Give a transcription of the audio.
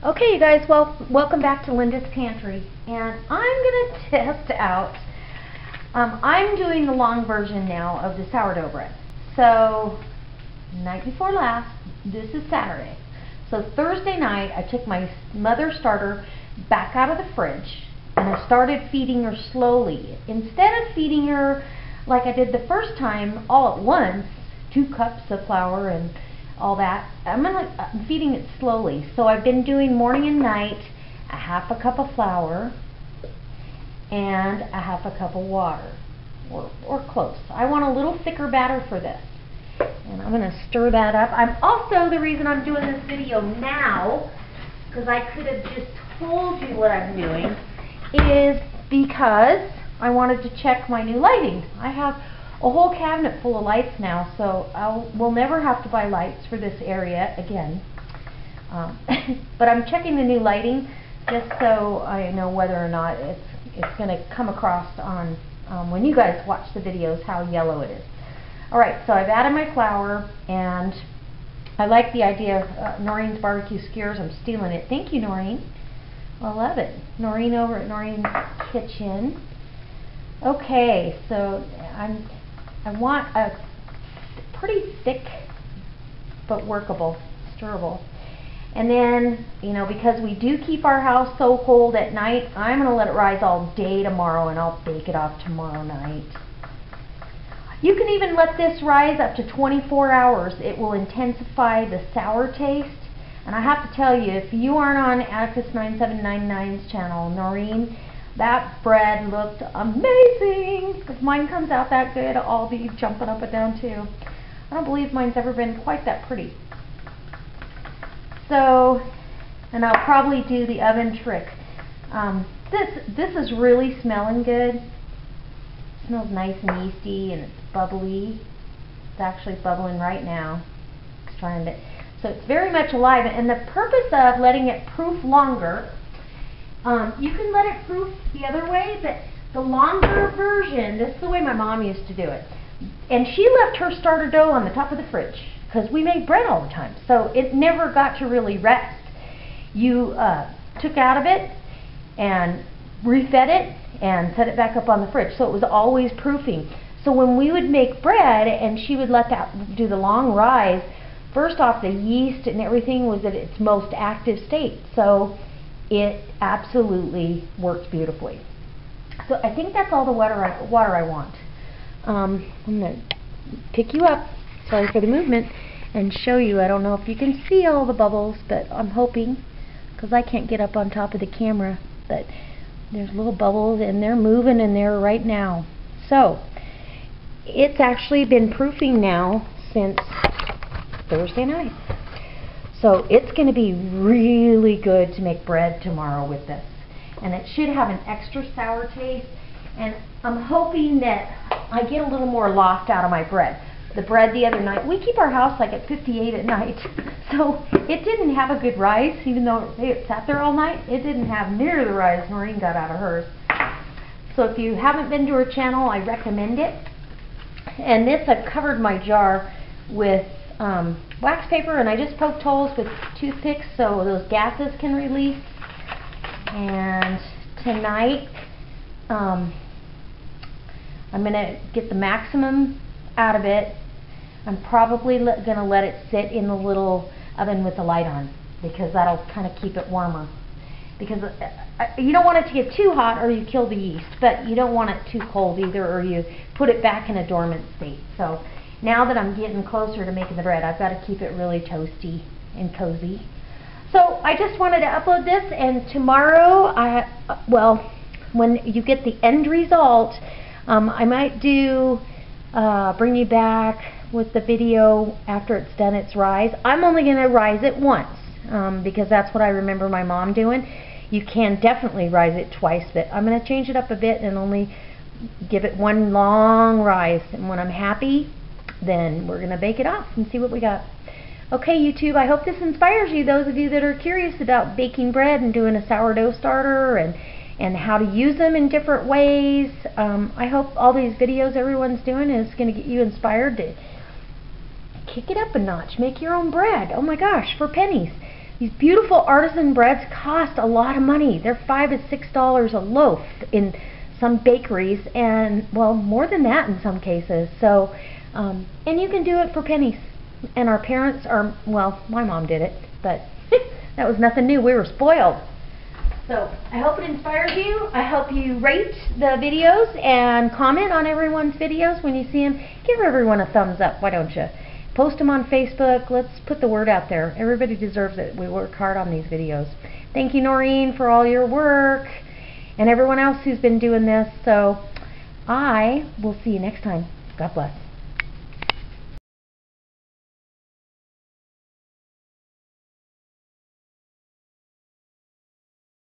Okay, you guys, well, welcome back to Linda's Pantry, and I'm going to test out, I'm doing the long version now of the sourdough bread. So, night before last, this is Saturday. So Thursday night, I took my mother starter back out of the fridge, and I started feeding her slowly. Instead of feeding her like I did the first time, all at once, 2 cups of flour and all that, I'm feeding it slowly. So I've been doing morning and night, a half a cup of flour and a half a cup of water, or close. I want a little thicker batter for this, and I'm going to stir that up. I'm also, the reason I'm doing this video now, because I could have just told you what I'm doing, is because I wanted to check my new lighting. I have a whole cabinet full of lights now, so we'll never have to buy lights for this area again. But I'm checking the new lighting just so I know whether or not it's going to come across on when you guys watch the videos how yellow it is. Alright, so I've added my flour, and I like the idea of Noreen's barbecue skewers. I'm stealing it. Thank you, Noreen. I love it. Noreen over at Noreen's Kitchen. Okay, so I want a pretty thick but workable, stirrable. And then, you know, because we do keep our house so cold at night, I'm going to let it rise all day tomorrow, and I'll bake it off tomorrow night. You can even let this rise up to 24 hours. It will intensify the sour taste. And I have to tell you, if you aren't on Atticus9799's channel, Noreen, that bread looked amazing. If mine comes out that good, I'll be jumping up and down too. I don't believe mine's ever been quite that pretty. So, and I'll probably do the oven trick. This is really smelling good. It smells nice and yeasty, and it's bubbly. It's actually bubbling right now. It's trying to, so it's very much alive. And the purpose of letting it proof longer, you can let it proof the other way, but the longer version, this is the way my mom used to do it. And she left her starter dough on the top of the fridge, because we made bread all the time, so it never got to really rest. You took out of it and refed it and set it back up on the fridge, so it was always proofing. So when we would make bread and she would let that do the long rise, first off, the yeast and everything was at its most active state, so it absolutely worked beautifully. So I think that's all the water I want. I'm going to pick you up, sorry for the movement, and show you. I don't know if you can see all the bubbles, but I'm hoping, because I can't get up on top of the camera, but there's little bubbles, and they're moving in there right now. So it's actually been proofing now since Thursday night. So it's going to be really good to make bread tomorrow with this. And it should have an extra sour taste. And I'm hoping that I get a little more loft out of my bread. The bread the other night, we keep our house like at 58 at night. So it didn't have a good rise, even though it sat there all night. It didn't have near the rise Noreen got out of hers. So if you haven't been to her channel, I recommend it. And this, I've covered my jar with wax paper, and I just poked holes with toothpicks so those gases can release. And tonight I'm going to get the maximum out of it. I'm probably going to let it sit in the little oven with the light on, because that'll kind of keep it warmer. Because you don't want it to get too hot or you kill the yeast, but you don't want it too cold either, or you put it back in a dormant state. So now that I'm getting closer to making the bread, I've got to keep it really toasty and cozy. So I just wanted to upload this, and tomorrow, well, when you get the end result, I might bring you back with the video after it's done its rise. I'm only going to rise it once, because that's what I remember my mom doing. You can definitely rise it twice, but I'm going to change it up a bit and only give it one long rise. And when I'm happy, then we're going to bake it off and see what we got. Okay, YouTube, I hope this inspires you, those of you that are curious about baking bread and doing a sourdough starter and how to use them in different ways. I hope all these videos everyone's doing is going to get you inspired to kick it up a notch, make your own bread. Oh my gosh, for pennies. These beautiful artisan breads cost a lot of money. They're $5 to $6 a loaf in some bakeries, and well, more than that in some cases. So, and you can do it for pennies. And our parents are, well, my mom did it, but that was nothing new. We were spoiled. So I hope it inspires you. I hope you rate the videos and comment on everyone's videos when you see them. Give everyone a thumbs up, why don't you? Post them on Facebook. Let's put the word out there. Everybody deserves it. We work hard on these videos. Thank you, Noreen, for all your work, and everyone else who's been doing this. So I will see you next time. God bless.